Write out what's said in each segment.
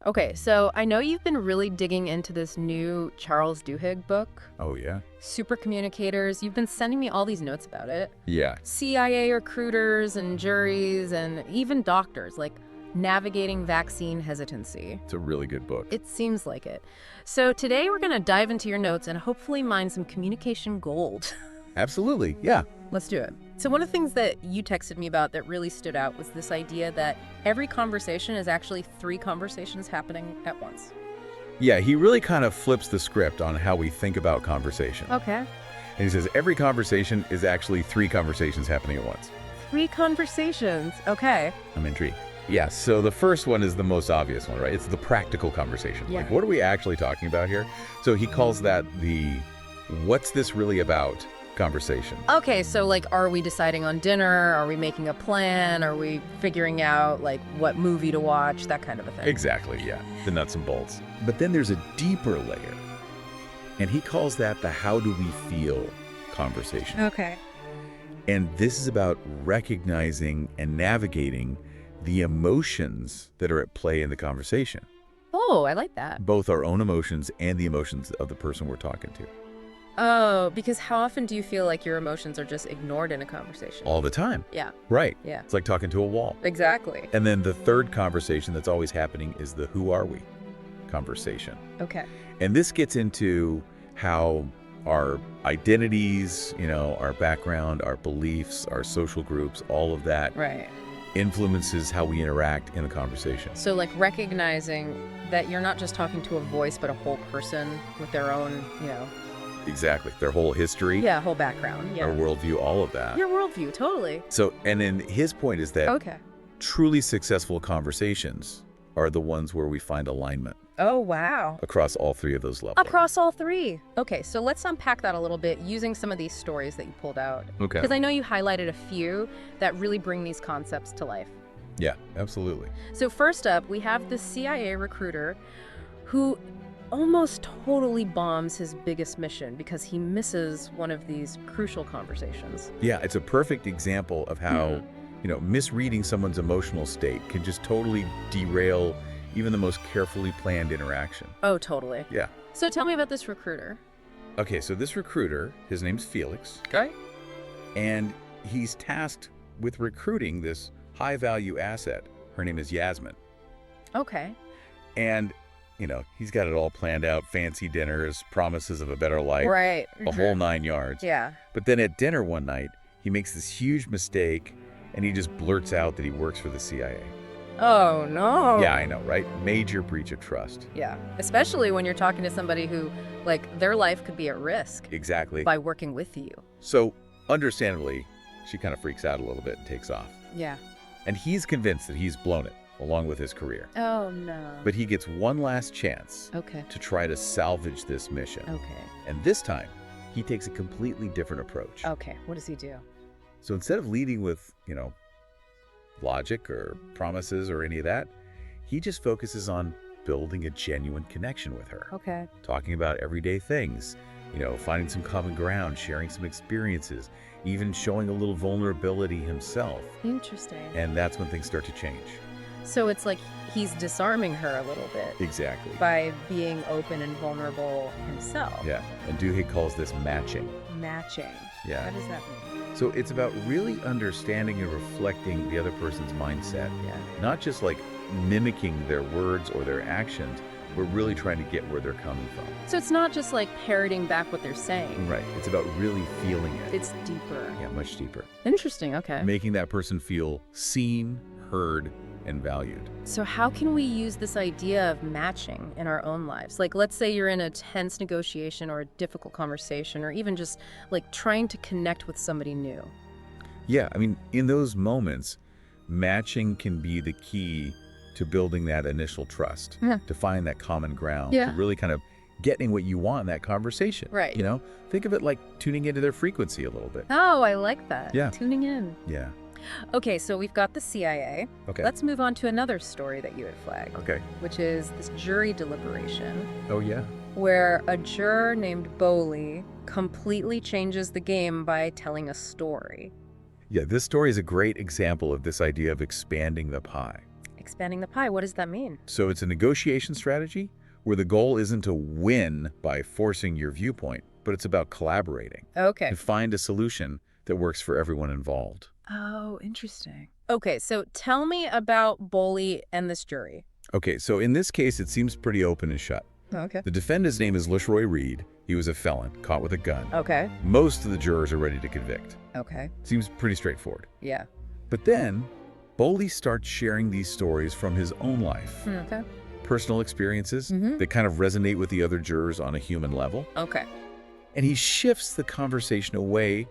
Okay, so I know you've been really digging into this new Charles Duhigg book, Oh, yeah? Supercommunicators. You've been sending me all these notes about it. Yeah. CIA recruiters and juries and even doctors, like navigating vaccine hesitancy. It's a really good book. It seems like it. So today we're going to dive into your notes and hopefully mine some communication gold. Absolutely, yeah. Let's do it. So one of the things that you texted me about that really stood out was this idea that every conversation is actually 3 conversations happening at once. Yeah, he really kind of flips the script on how we think about conversation. Okay. And he says every conversation is actually 3 conversations happening at once. 3 conversations. Okay. I'm intrigued. Yeah, so the first one is the most obvious one, right? It's the practical conversation. Yeah. Like, what are we actually talking about here? So he calls that the what's this really about conversation. Okay, so like, are we deciding on dinner? Are we making a plan? Are we figuring out like what movie to watch? That kind of a thing. Exactly, yeah. The nuts and bolts. But then there's a deeper layer. And he calls that the how do we feel conversation. Okay. And this is about recognizing and navigating the emotions that are at play in the conversation. Oh, I like that. Both our own emotions and the emotions of the person we're talking to. Oh, because how often do you feel like your emotions are just ignored in a conversation? All the time. Yeah. Right. Yeah. It's like talking to a wall. Exactly. And then the third conversation that's always happening is the who are we conversation. Okay. And this gets into how our identities, our background, our beliefs, our social groups, all of that Right. influences how we interact in a conversation. So like recognizing that you're not just talking to a voice, but a whole person with their own, Exactly. Their whole history, yeah, whole background. Yeah. our worldview, all of that. Your worldview, totally. So, and then his point is that Okay. truly successful conversations are the ones where we find alignment Oh, wow. across all 3 of those levels. Across all 3. Okay, so let's unpack that a little bit using some of these stories that you pulled out. Okay. Because I know you highlighted a few that really bring these concepts to life. Yeah, absolutely. So first up, we have the CIA recruiter who almost totally bombs his biggest mission because he misses one of these crucial conversations. Yeah, it's a perfect example of how, misreading someone's emotional state can just totally derail even the most carefully planned interaction. Oh, totally. Yeah. So tell me about this recruiter. Okay, so this recruiter, his name's Felix, Okay. and he's tasked with recruiting this high-value asset. Her name is Yasmin. Okay. And, he's got it all planned out, fancy dinners, promises of a better life, Right. the whole 9 yards. Yeah. But then at dinner one night, he makes this huge mistake, and he just blurts out that he works for the CIA. Oh, no. Yeah, I know, right? Major breach of trust. Yeah. Especially when you're talking to somebody who, like, their life could be at risk Exactly. by working with you. So, understandably, she kind of freaks out a little bit and takes off. Yeah. And he's convinced that he's blown it, along with his career. Oh, no. But he gets one last chance Okay. to try to salvage this mission. Okay. And this time, he takes a completely different approach. Okay. What does he do? So instead of leading with, logic or promises or any of that, he just focuses on building a genuine connection with her. Okay. Talking about everyday things, finding some common ground, sharing some experiences, even showing a little vulnerability himself. Interesting. And that's when things start to change. So it's like he's disarming her a little bit Exactly. by being open and vulnerable himself. Yeah. And Duhigg calls this matching. Matching. Yeah. What does that mean? So it's about really understanding and reflecting the other person's mindset. Yeah. Not just like mimicking their words or their actions, but really trying to get where they're coming from. So it's not just like parroting back what they're saying. Right. It's about really feeling it. It's deeper. Yeah, much deeper. Interesting. Okay. Making that person feel seen, heard, and valued. So how can we use this idea of matching in our own lives? Like, let's say you're in a tense negotiation or a difficult conversation, or even just like trying to connect with somebody new. Yeah, I mean, in those moments, matching can be the key to building that initial trust, Yeah. to find that common ground, Yeah. to really kind of getting what you want in that conversation. Right. Think of it like tuning into their frequency a little bit. Oh, I like that. Yeah. Tuning in. Yeah. Okay, so we've got the CIA. Okay. Let's move on to another story that you had flagged, Okay. which is this jury deliberation, Oh, yeah. where a juror named Bowley completely changes the game by telling a story. Yeah, this story is a great example of this idea of expanding the pie. Expanding the pie, what does that mean? So it's a negotiation strategy where the goal isn't to win by forcing your viewpoint, but it's about collaborating Okay. to find a solution that works for everyone involved. Oh, interesting. Okay, so tell me about Boley and this jury. Okay, so in this case, it seems pretty open and shut. Okay. The defendant's name is LaShroy Reed. He was a felon, caught with a gun. Okay. Most of the jurors are ready to convict. Okay. Seems pretty straightforward. Yeah. But then, Boley starts sharing these stories from his own life. Okay. Personal experiences that kind of resonate with the other jurors on a human level. Okay. And he shifts the conversation away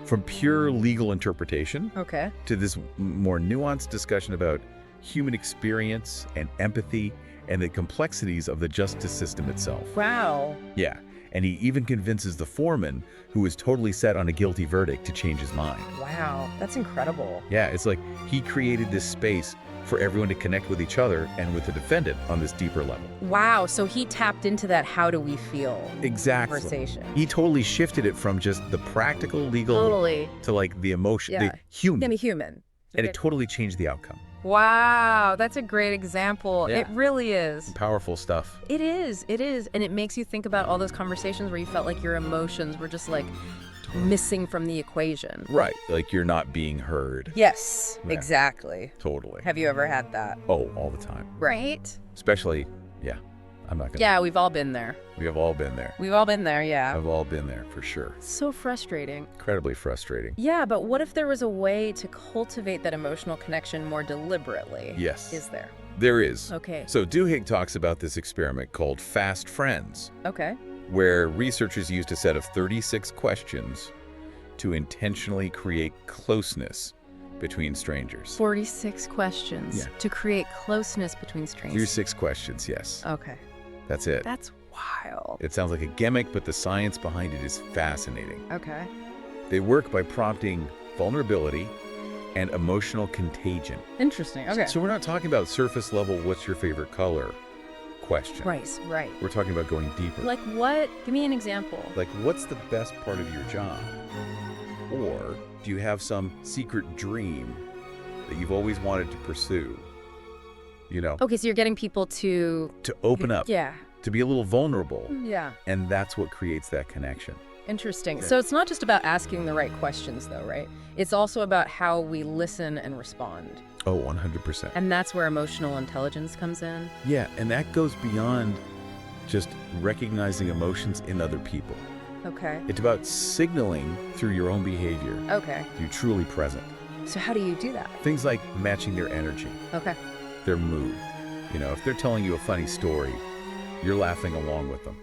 from pure legal interpretation Okay. to this more nuanced discussion about human experience and empathy and the complexities of the justice system itself. Wow. Yeah, and he even convinces the foreman, who is totally set on a guilty verdict, to change his mind. Wow. That's incredible. Yeah, it's like he created this space for everyone to connect with each other and with the defendant on this deeper level. Wow. So he tapped into that how do we feel Exactly. conversation. He totally shifted it from just the practical legal Totally. to like the emotion, Yeah. the human. Gonna be human. And it totally changed the outcome. Wow. That's a great example. Yeah. It really is. Powerful stuff. It is. It is. And it makes you think about all those conversations where you felt like your emotions were just like missing from the equation. Right, like you're not being heard. Yes, Yeah. exactly. Totally. Have you ever had that? Oh, all the time. Right? Especially, yeah, I'm not gonna. Yeah, we've all been there. We have all been there. We've all been there, yeah. I've all been there, for sure. So frustrating. Incredibly frustrating. Yeah, but what if there was a way to cultivate that emotional connection more deliberately? Yes. Is there? There is. Okay. So Duhigg talks about this experiment called Fast Friends, Okay. where researchers used a set of 36 questions to intentionally create closeness between strangers. 46 questions Yeah. to create closeness between strangers. 36 questions, yes. Okay. That's it. That's wild. It sounds like a gimmick, but the science behind it is fascinating. Okay. They work by prompting vulnerability and emotional contagion. Interesting. Okay. So we're not talking about surface level, what's your favorite color question. Right. We're talking about going deeper. Like what? Give me an example. Like, what's the best part of your job? Or do you have some secret dream that you've always wanted to pursue? You know, Okay, so you're getting people to... to open up, Yeah. to be a little vulnerable. Yeah. And that's what creates that connection. Interesting. Yeah. So it's not just about asking the right questions, though, right? It's also about how we listen and respond. Oh, 100%. And that's where emotional intelligence comes in. Yeah, and that goes beyond just recognizing emotions in other people. Okay. It's about signaling through your own behavior Okay. you're truly present. So how do you do that? Things like matching their energy, Okay. their mood. You know, if they're telling you a funny story, you're laughing along with them.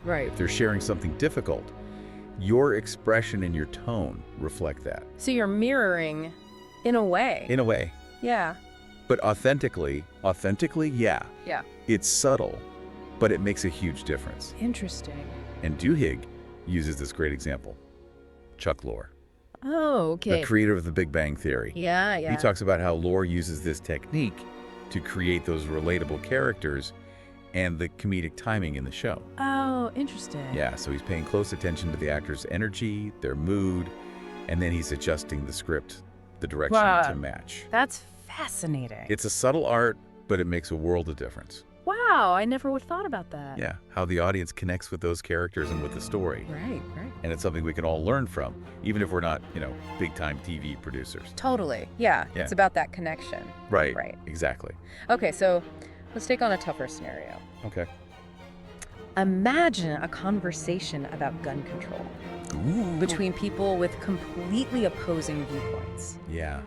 Right. If they're sharing something difficult, your expression and your tone reflect that. So you're mirroring in a way. In a way. Yeah. But authentically, yeah. Yeah. It's subtle, but it makes a huge difference. Interesting. And Duhigg uses this great example. Chuck Lorre, Oh, okay. the creator of the Big Bang Theory. Yeah. He talks about how Lorre uses this technique to create those relatable characters and the comedic timing in the show. Oh, interesting. Yeah, so he's paying close attention to the actors' energy, their mood, and then he's adjusting the script, the direction Wow. to match. That's fascinating. It's a subtle art, but it makes a world of difference. Wow, I never would have thought about that. Yeah, how the audience connects with those characters and with the story. Right. And it's something we can all learn from, even if we're not, big-time TV producers. Totally. Yeah. Yeah. It's about that connection. Right. Right. Exactly. Okay, so let's take on a tougher scenario. Okay. Imagine a conversation about gun control between people with completely opposing viewpoints. Yeah.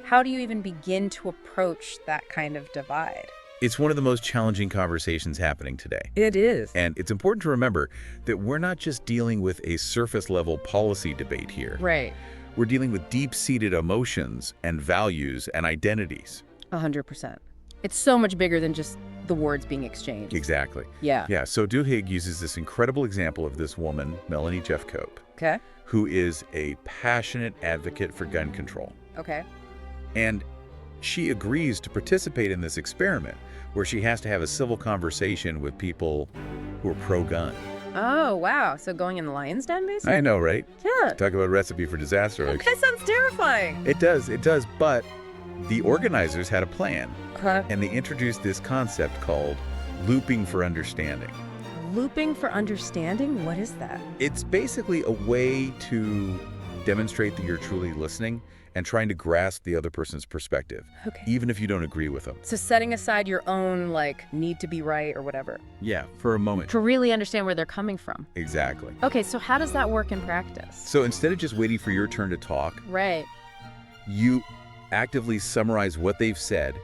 How do you even begin to approach that kind of divide? It's one of the most challenging conversations happening today. It is. And it's important to remember that we're not just dealing with a surface-level policy debate here. Right. We're dealing with deep-seated emotions and values and identities. 100%. It's so much bigger than just the words being exchanged. Exactly. Yeah. Yeah, so Duhigg uses this incredible example of this woman, Melanie Jeffcoat, Okay. who is a passionate advocate for gun control. Okay. And she agrees to participate in this experiment where she has to have a civil conversation with people who are pro-gun. Oh, wow. So going in the lion's den, basically? I know, right? Yeah. Talk about a recipe for disaster. That sounds terrifying. It does, but The organizers had a plan, Okay. and they introduced this concept called looping for understanding. Looping for understanding? What is that? It's basically a way to demonstrate that you're truly listening and trying to grasp the other person's perspective, Okay. even if you don't agree with them. So setting aside your own, like, need to be right or whatever. Yeah, for a moment. To really understand where they're coming from. Exactly. Okay, so how does that work in practice? So instead of just waiting for your turn to talk, Right. you actively summarize what they've said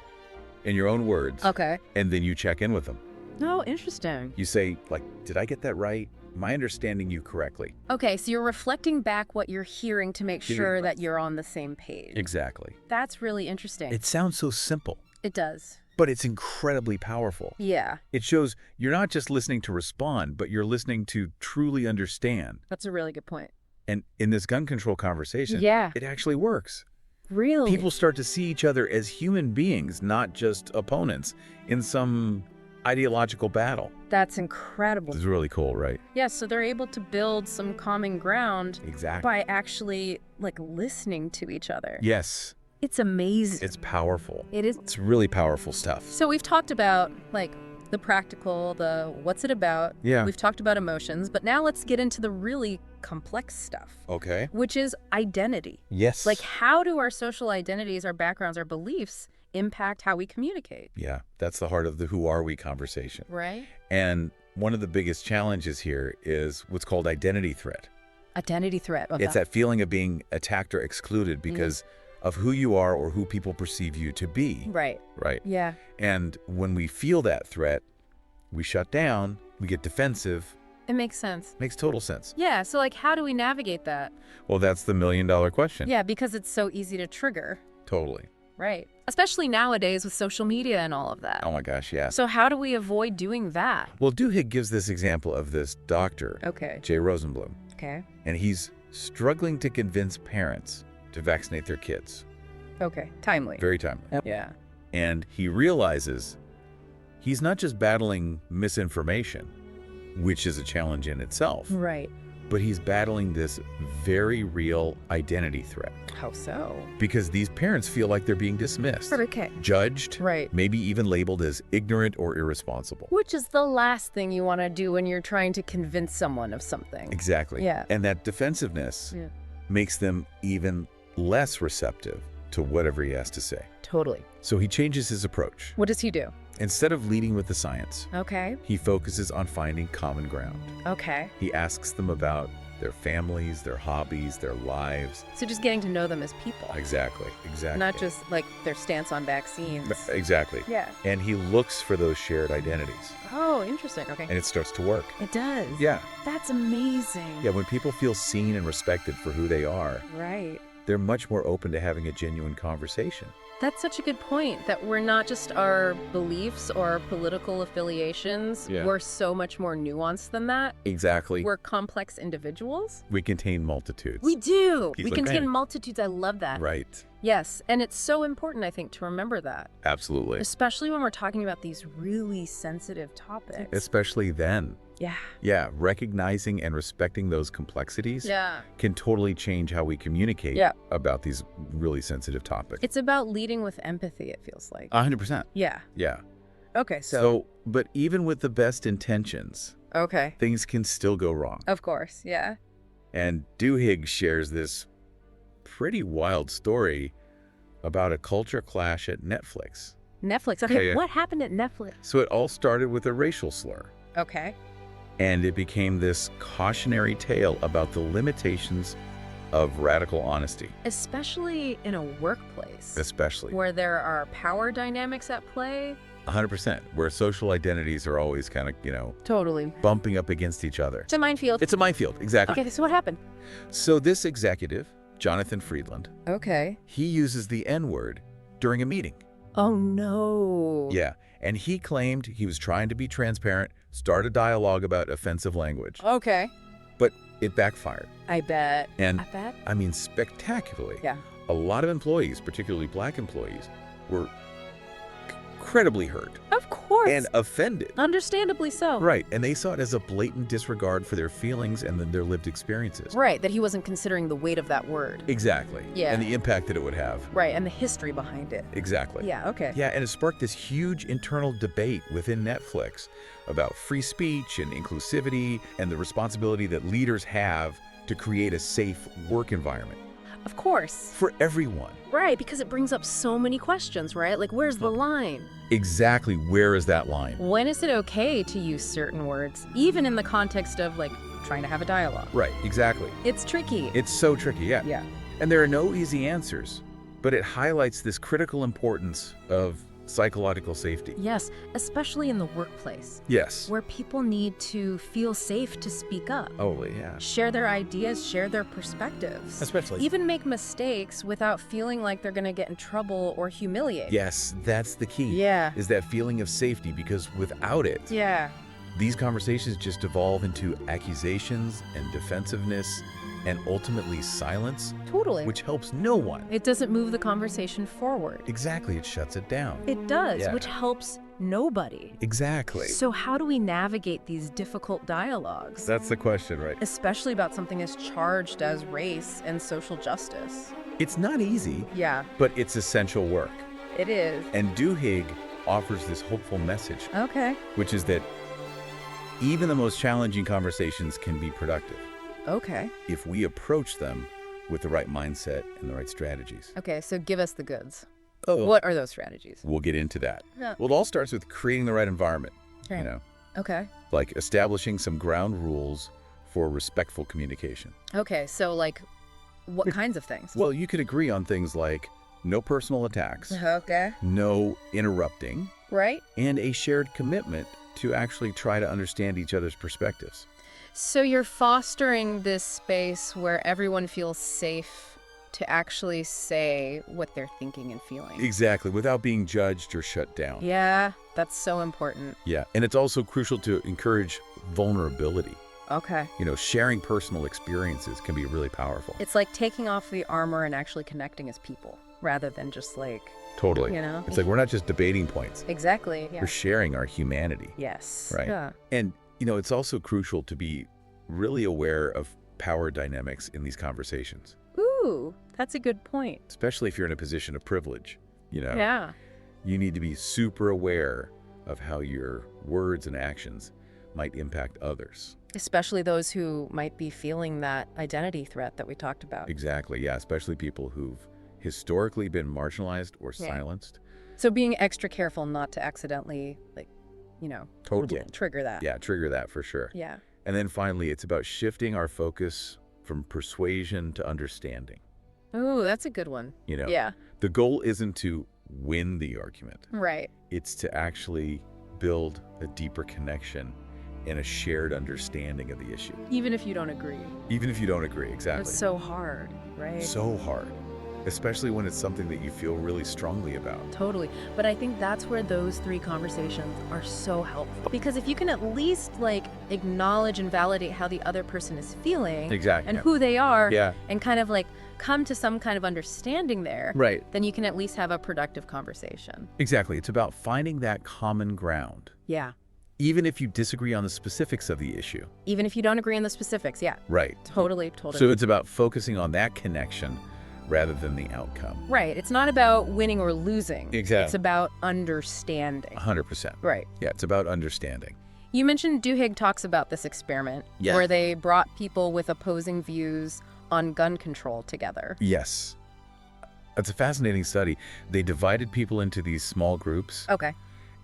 in your own words, Okay. and then you check in with them. Oh, interesting. You say, like, did I get that right? Am I understanding you correctly? Okay, so you're reflecting back what you're hearing to make sure that you're on the same page. Exactly. That's really interesting. It sounds so simple, It does. but it's incredibly powerful. Yeah, It shows you're not just listening to respond, but you're listening to truly understand. that's a really good point. And in this gun control conversation, Yeah. it actually works. Really? People start to see each other as human beings, not just opponents in some ideological battle. That's incredible. It's really cool, right? Yeah, so they're able to build some common ground Exactly. by actually, like, listening to each other. Yes, It's amazing. it's powerful. It is. It's really powerful stuff. So we've talked about, like, the practical, the what's it about. Yeah. We've talked about emotions, but now let's get into the really complex stuff, Okay. which is identity. Yes. Like, how do our social identities, our backgrounds, our beliefs impact how we communicate? Yeah, that's the heart of the who are we conversation. Right? And one of the biggest challenges here is what's called identity threat. Identity threat. It's that feeling of being attacked or excluded because of who you are or who people perceive you to be. Right. Right. Yeah. And when we feel that threat, we shut down, we get defensive. It makes sense. Makes total sense. Yeah. So, like, how do we navigate that? Well, that's the million-dollar question. Yeah, because it's so easy to trigger. Totally. Right. Especially nowadays with social media and all of that. Oh my gosh, yeah. So how do we avoid doing that? Well, Duhigg gives this example of this doctor, Okay. Jay Rosenblum, Okay. and he's struggling to convince parents to vaccinate their kids. Okay. Timely. Very timely. Yeah. And he realizes he's not just battling misinformation, which is a challenge in itself, Right. but he's battling this very real identity threat How so? because these parents feel like they're being dismissed, Okay. judged, Right. maybe even labeled as ignorant or irresponsible. Which is the last thing you want to do when you're trying to convince someone of something. Exactly. Yeah. And that defensiveness Yeah. makes them even less receptive to whatever he has to say. Totally. So he changes his approach. What does he do? Instead of leading with the science, Okay. he focuses on finding common ground. Okay. He asks them about their families, their hobbies, their lives. So just getting to know them as people. Exactly. Not just like their stance on vaccines. Exactly. Yeah. And he looks for those shared identities. Oh, interesting. Okay. And it starts to work. It does. Yeah. That's amazing. Yeah, when people feel seen and respected for who they are, Right. they're much more open to having a genuine conversation. That's such a good point, that we're not just our beliefs or political affiliations. Yeah. We're so much more nuanced than that. Exactly. We're complex individuals. We contain multitudes. We do. He's We like, contain man. multitudes. I love that. Right. Yes. And it's so important, I think, to remember that, Absolutely. especially when we're talking about these really sensitive topics. Especially then. Yeah. Yeah, recognizing and respecting those complexities Yeah. can totally change how we communicate Yeah. about these really sensitive topics. It's about leading with empathy, it feels like. 100%. Yeah. Yeah. Okay. But even with the best intentions, Okay. things can still go wrong. Of course. Yeah. And Duhigg shares this pretty wild story about a culture clash at Netflix. Netflix. Okay. Yeah. What happened at Netflix? So it all started with a racial slur. Okay. And it became this cautionary tale about the limitations of radical honesty, Especially in a workplace. especially. Where there are power dynamics at play. 100%, where social identities are always kind of, Totally. bumping up against each other. It's a minefield. It's a minefield, exactly. Okay, so what happened? So this executive, Jonathan Friedland, Okay. he uses the N-word during a meeting. Oh, no. Yeah, and he claimed he was trying to be transparent, start a dialogue about offensive language, Okay. but it backfired. I bet. And I bet. I mean, spectacularly. Yeah. A lot of employees, particularly black employees, were incredibly hurt Of course. and offended. Understandably so. Right, and they saw it as a blatant disregard for their feelings and their lived experiences. Right, that he wasn't considering the weight of that word. Exactly. Yeah. And the impact that it would have. Right, and the history behind it. Exactly. Yeah, okay. Yeah, and it sparked this huge internal debate within Netflix about free speech and inclusivity and the responsibility that leaders have to create a safe work environment Of course. for everyone. Right, because it brings up so many questions, right? Like, where's the line? Exactly, where is that line? When is it okay to use certain words, even in the context of, like, trying to have a dialogue? Right, exactly. It's tricky. It's so tricky, yeah. Yeah. And there are no easy answers, but it highlights this critical importance of psychological safety. Yes, especially in the workplace, Yes. where people need to feel safe to speak up. Oh, yeah. Share their ideas, share their perspectives. Especially. Even make mistakes without feeling like they're going to get in trouble or humiliated. Yes, that's the key. Yeah. Is that feeling of safety, because without it, Yeah. these conversations just evolve into accusations and defensiveness and ultimately silence, Totally. which helps no one. It doesn't move the conversation forward. Exactly, it shuts it down. It does, Yeah. which helps nobody. Exactly. So how do we navigate these difficult dialogues? That's the question, right? Especially about something as charged as race and social justice. It's not easy, Yeah, but it's essential work. it is. And Duhigg offers this hopeful message, Okay. which is that even the most challenging conversations can be productive Okay. if we approach them with the right mindset and the right strategies. Okay, so give us the goods. Oh, What are those strategies? we'll get into that. Yeah. Well, it all starts with creating the right environment, Right. you know, Okay. like establishing some ground rules for respectful communication. Okay, so like what kinds of things? Well, you could agree on things like no personal attacks, Okay. no interrupting, Right? and a shared commitment to actually try to understand each other's perspectives. So you're fostering this space where everyone feels safe to actually say what they're thinking and feeling. Exactly, without being judged or shut down. Yeah, that's so important. Yeah, and it's also crucial to encourage vulnerability. Okay. You know, sharing personal experiences can be really powerful. It's like taking off the armor and actually connecting as people rather than just like, Totally. you know? It's like we're not just debating points. Exactly. Yeah. We're sharing our humanity. Yes. Right. Yeah. And, you know, it's also crucial to be really aware of power dynamics in these conversations, Ooh, that's a good point. especially if you're in a position of privilege. You know, Yeah. you need to be super aware of how your words and actions might impact others. Especially those who might be feeling that identity threat that we talked about. Exactly. Yeah. Especially people who've historically been marginalized or Yeah. silenced. So being extra careful not to accidentally, like, you know, Totally. trigger that. Yeah. Trigger that for sure. Yeah. And then finally, it's about shifting our focus from persuasion to understanding. Ooh, that's a good one. You know, Yeah. the goal isn't to win the argument. Right. It's to actually build a deeper connection and a shared understanding of the issue. Even if you don't agree. Even if you don't agree, exactly. It's so hard, right? So hard, especially when it's something that you feel really strongly about. Totally. But I think that's where those three conversations are so helpful. Because if you can at least like acknowledge and validate how the other person is feeling Exactly. and who they are Yeah. and kind of like come to some kind of understanding there, Right. then you can at least have a productive conversation. Exactly. It's about finding that common ground, Yeah. even if you disagree on the specifics of the issue. Even if you don't agree on the specifics. Yeah. Right. Totally. So it's about focusing on that connection rather than the outcome. Right. It's not about winning or losing. Exactly. It's about understanding. 100%. Right. Yeah, it's about understanding. You mentioned Duhigg talks about this experiment Yeah. where they brought people with opposing views on gun control together. Yes. It's a fascinating study. They divided people into these small groups Okay.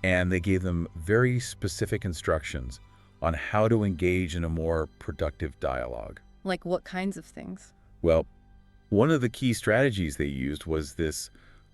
and they gave them very specific instructions on how to engage in a more productive dialogue. Like what kinds of things? Well, one of the key strategies they used was this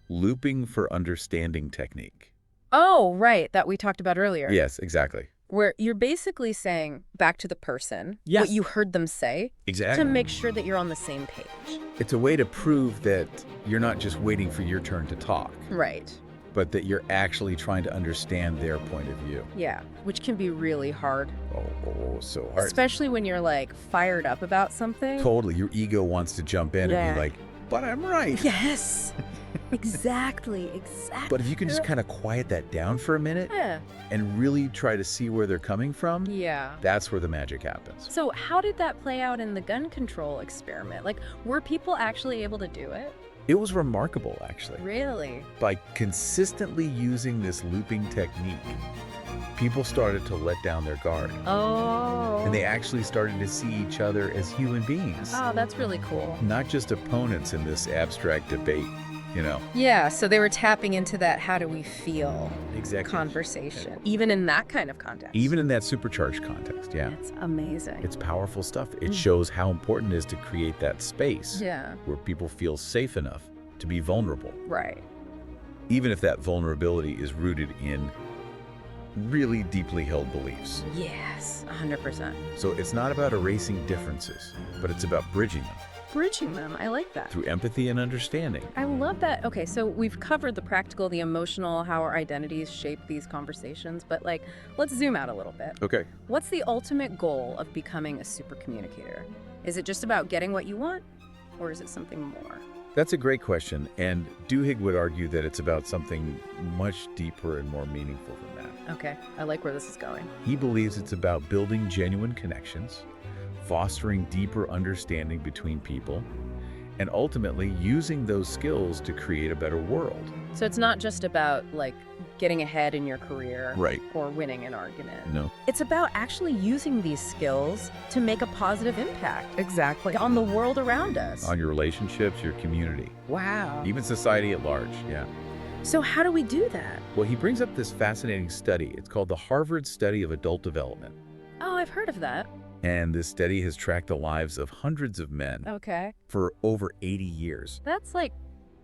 looping for understanding technique. Oh, right. That we talked about earlier. Yes, exactly. Where you're basically saying back to the person Yes. what you heard them say Exactly. to make sure that you're on the same page. It's a way to prove that you're not just waiting for your turn to talk, Right. but that you're actually trying to understand their point of view. Yeah. Which can be really hard. Oh, so hard. Especially when you're like fired up about something. Totally. Your ego wants to jump in and Yeah. be like, but I'm right. Yes. Exactly. But if you can just kind of quiet that down for a minute Yeah. and really try to see where they're coming from, Yeah. that's where the magic happens. So how did that play out in the gun control experiment? Like, were people actually able to do it? It was remarkable, actually. Really? By consistently using this looping technique, people started to let down their guard. Oh. And they actually started to see each other as human beings, Oh, that's really cool. not just opponents in this abstract debate, you know? Yeah, so they were tapping into that how do we feel Exactly. conversation, even in that kind of context. Even in that supercharged context, yeah. That's amazing. It's powerful stuff. It shows how important it is to create that space Yeah, where people feel safe enough to be vulnerable, right. even if that vulnerability is rooted in really deeply held beliefs. Yes, 100%. So it's not about erasing differences, but it's about bridging them Bridging them, I like that. through empathy and understanding. I love that. Okay, so we've covered the practical, the emotional, how our identities shape these conversations, but like, let's zoom out a little bit. Okay. What's the ultimate goal of becoming a super communicator? Is it just about getting what you want, or is it something more? That's a great question, and Duhigg would argue that it's about something much deeper and more meaningful than that. Okay, I like where this is going. He believes it's about building genuine connections, fostering deeper understanding between people, and ultimately using those skills to create a better world. So it's not just about like getting ahead in your career Right. or winning an argument. No. It's about actually using these skills to make a positive impact. Exactly. On the world around us. On your relationships, your community, Wow. even society at large, yeah. So how do we do that? Well, he brings up this fascinating study. It's called the Harvard Study of Adult Development. Oh, I've heard of that. And this study has tracked the lives of hundreds of men Okay. for over 80 years. That's like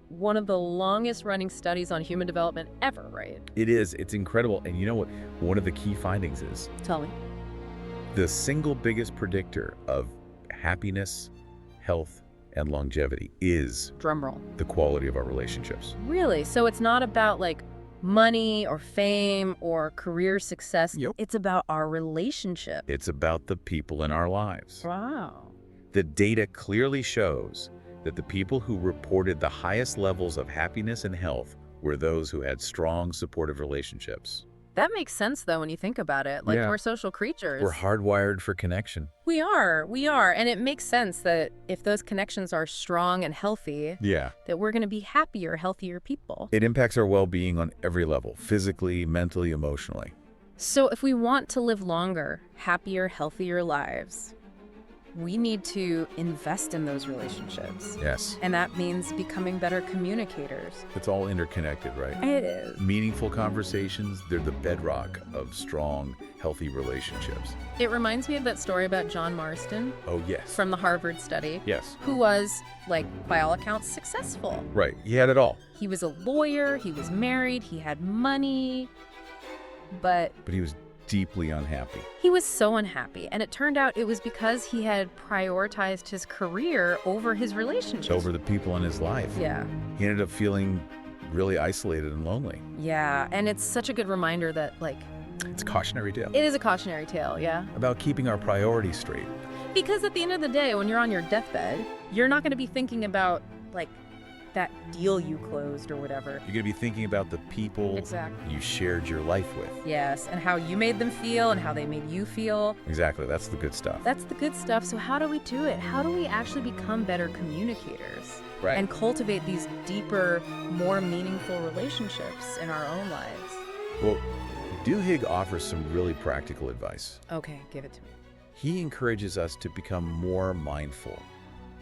one of the longest running studies on human development ever, right? It is. It's incredible. And you know what? One of the key findings is Tell me. the single biggest predictor of happiness, health, and longevity is Drum roll. the quality of our relationships. Really? So it's not about like money or fame or career success. Yep. It's about our relationship. It's about the people in our lives. Wow. The data clearly shows that the people who reported the highest levels of happiness and health were those who had strong, supportive relationships. That makes sense, though, when you think about it. Like, Yeah. we're social creatures. We're hardwired for connection. We are. And it makes sense that if those connections are strong and healthy, Yeah. that we're going to be happier, healthier people. It impacts our well-being on every level, physically, mentally, emotionally. So if we want to live longer, happier, healthier lives, we need to invest in those relationships. Yes. And that means becoming better communicators. It's all interconnected, right? It is. Meaningful conversations, they're the bedrock of strong, healthy relationships. It reminds me of that story about John Marston Oh, yes. from the Harvard study, Yes. who was, like, by all accounts, successful. Right. He had it all. He was a lawyer, he was married, he had money, but But he was deeply unhappy. he was so unhappy. And it turned out it was because he had prioritized his career over his relationships. Over the people in his life. Yeah. He ended up feeling really isolated and lonely. Yeah. And it's such a good reminder that, like, It's a cautionary tale it is a cautionary tale, yeah? about keeping our priorities straight. Because at the end of the day, when you're on your deathbed, you're not going to be thinking about, like, that deal you closed or whatever. You're going to be thinking about the people Exactly. you shared your life with. Yes, and how you made them feel and how they made you feel. Exactly. That's the good stuff. That's the good stuff. So how do we do it? How do we actually become better communicators Right. and cultivate these deeper, more meaningful relationships in our own lives? Well, Duhigg offers some really practical advice. Okay, give it to me. He encourages us to become more mindful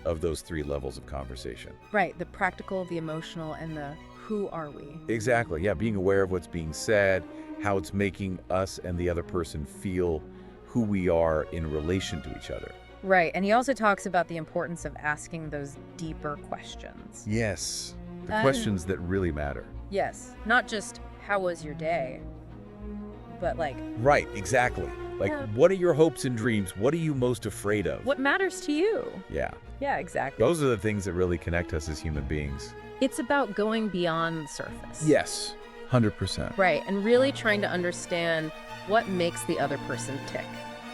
of those three levels of conversation. Right, the practical, the emotional, and the who are we? Exactly. Yeah, being aware of what's being said, how it's making us and the other person feel, who we are in relation to each other. Right, and he also talks about the importance of asking those deeper questions. Yes. The Uh. questions that really matter. Yes, not just how was your day, but like Right, exactly. Like, Yeah. what are your hopes and dreams? What are you most afraid of? what matters to you? Yeah. Yeah, exactly. Those are the things that really connect us as human beings. It's about going beyond the surface. Yes. 100%. Right, and really trying to understand what makes the other person tick.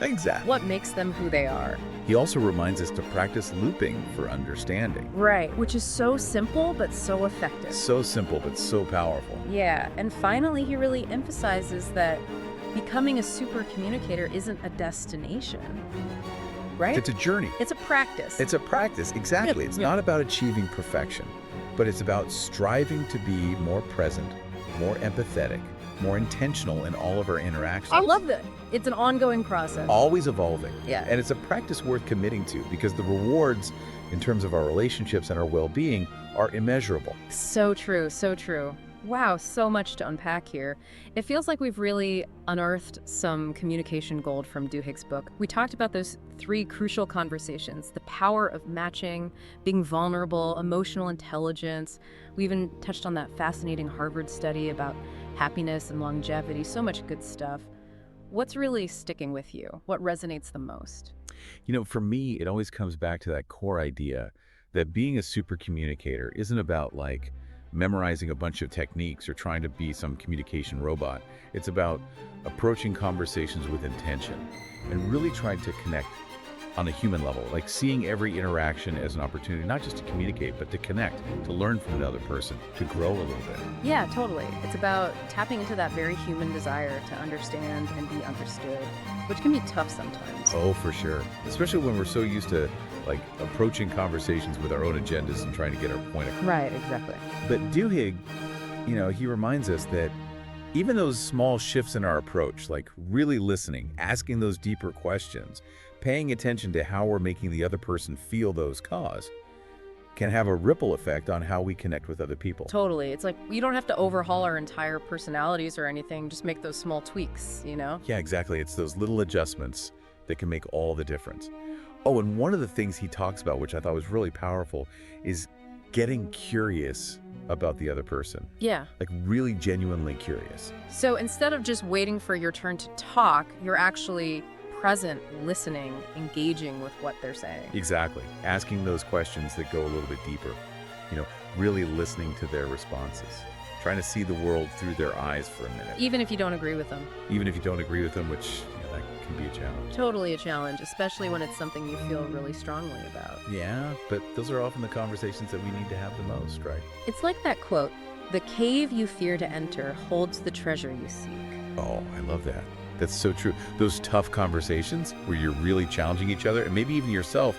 Exactly. What makes them who they are. He also reminds us to practice looping for understanding. Right, which is so simple but so effective. So simple, but so powerful. Yeah, and finally, he really emphasizes that becoming a super communicator isn't a destination, right? It's a journey. It's a practice. It's a practice, exactly. It's not about achieving perfection, but it's about striving to be more present, more empathetic, more intentional in all of our interactions. I love that. It's an ongoing process. Always evolving. Yeah. And it's a practice worth committing to because the rewards in terms of our relationships and our well-being are immeasurable. So true, so true. Wow, so much to unpack here. It feels like we've really unearthed some communication gold from Duhigg's book. We talked about those 3 crucial conversations: the power of matching, being vulnerable, emotional intelligence. We even touched on that fascinating Harvard study about happiness and longevity. So much good stuff. What's really sticking with you? What resonates the most? You know, for me, it always comes back to that core idea that being a super communicator isn't about like memorizing a bunch of techniques or trying to be some communication robot. It's about approaching conversations with intention and really trying to connect on a human level, like seeing every interaction as an opportunity, not just to communicate, but to connect, to learn from another person, to grow a little bit. Yeah, totally. It's about tapping into that very human desire to understand and be understood, which can be tough sometimes. Oh, for sure. Especially when we're so used to like approaching conversations with our own agendas and trying to get our point across. Right, exactly. But Duhigg, you know, he reminds us that even those small shifts in our approach, like really listening, asking those deeper questions, paying attention to how we're making the other person feel those cause, can have a ripple effect on how we connect with other people. Totally. It's like you don't have to overhaul our entire personalities or anything, just make those small tweaks, you know? Yeah, exactly. It's those little adjustments that can make all the difference. Oh, and one of the things he talks about, which I thought was really powerful, is getting curious about the other person. Yeah. Like really genuinely curious. So instead of just waiting for your turn to talk, you're actually present, listening, engaging with what they're saying. Exactly. Asking those questions that go a little bit deeper. You know, really listening to their responses. Trying to see the world through their eyes for a minute. Even if you don't agree with them. Even if you don't agree with them, which, you know, that can be a challenge. Totally a challenge, especially when it's something you feel really strongly about. Yeah, but those are often the conversations that we need to have the most, right? It's like that quote, "The cave you fear to enter holds the treasure you seek." Oh, I love that. That's so true. Those tough conversations where you're really challenging each other and maybe even yourself,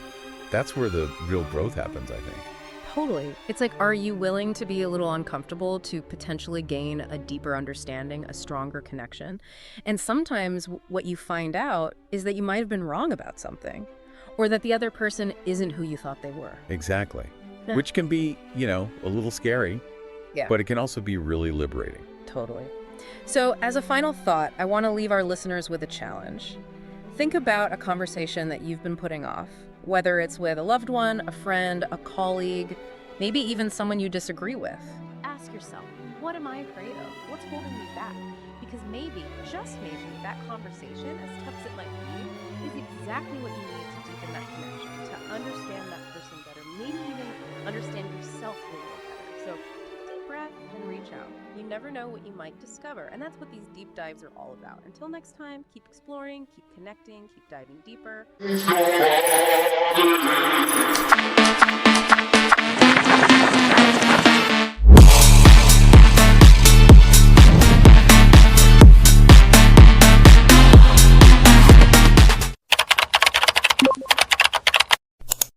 that's where the real growth happens, I think. Totally. It's like, are you willing to be a little uncomfortable to potentially gain a deeper understanding, a stronger connection? And sometimes what you find out is that you might have been wrong about something, or that the other person isn't who you thought they were. Exactly. Yeah. Which can be, you know, a little scary, Yeah. but it can also be really liberating. Totally. So, as a final thought, I want to leave our listeners with a challenge. Think about a conversation that you've been putting off, whether it's with a loved one, a friend, a colleague, maybe even someone you disagree with. Ask yourself, what am I afraid of? What's holding me back? Because maybe, just maybe, that conversation, as tough as it might be, is exactly what you need to deepen that connection, to understand that person better, maybe even understand yourself a little better. So, take a deep breath and reach out. You never know what you might discover, and that's what these deep dives are all about. Until next time, keep exploring, keep connecting, keep diving deeper.